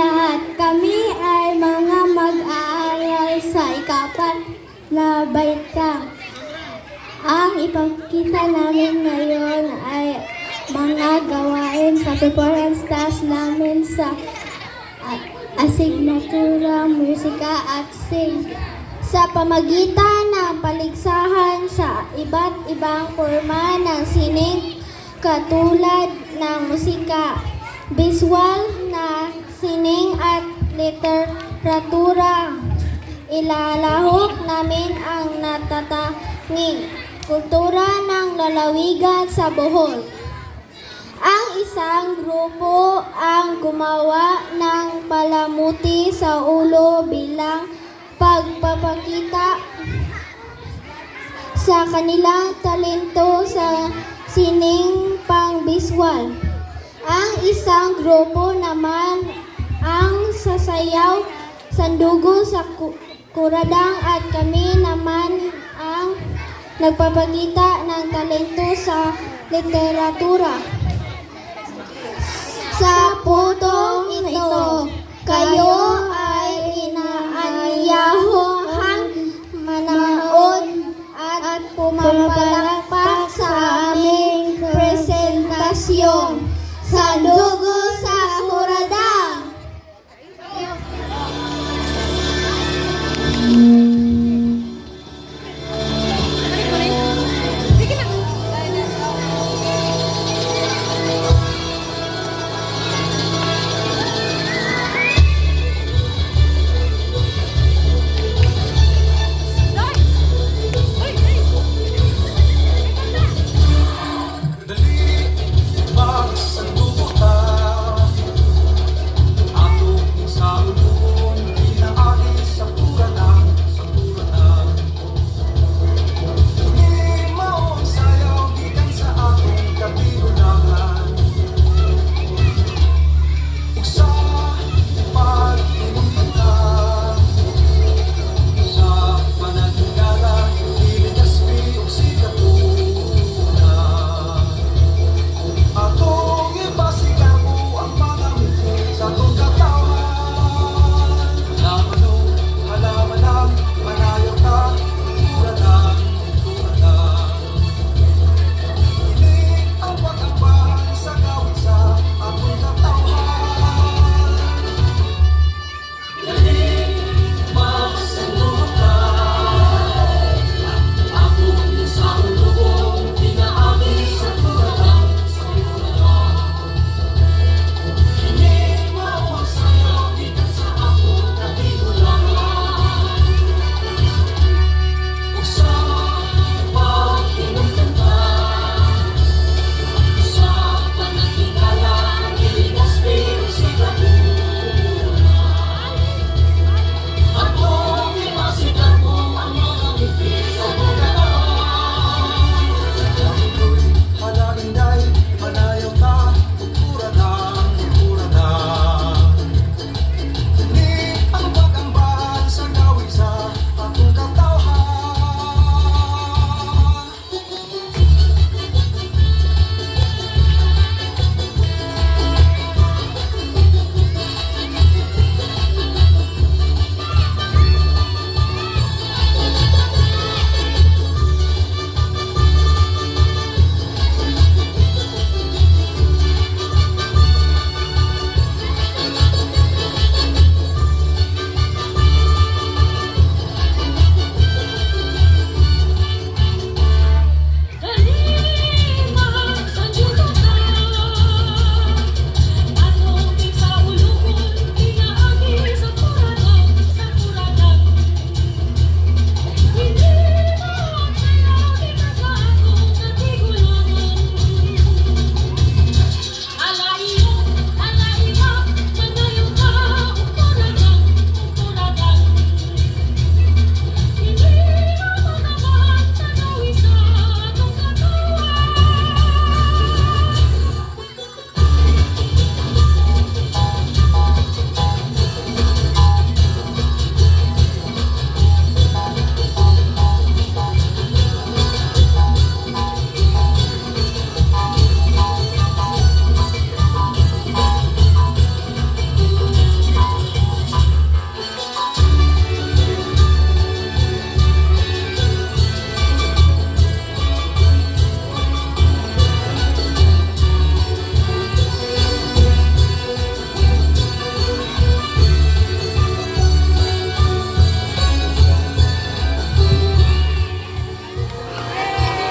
lahat, kami ay mga mag-aaral sa ikapat na baitang. Ang ipakita namin ngayon ay mga gawain sa performance task namin sa asignatura, musika at sing. Sa pamagitan ng paligsahan sa iba't ibang forma ng sining katulad ng musika, visual na sining at literatura, ilalahok namin ang natatanging kultura ng lalawigan sa Bohol. Ang isang grupo ang gumawa ng palamuti sa ulo bilang pagpapakita sa kanilang talento sa sining pang-visual. Ang isang grupo naman ang sasayaw, sandugo sa kuradang at kami naman ang nagpapakita ng talento sa literatura. Sa putong ito, kayo ay inaanyahang manood at pumapalakpak sa aming presentasyon. Sandugo sa kuradang!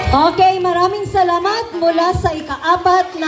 Okay, maraming salamat mula sa ikaapat na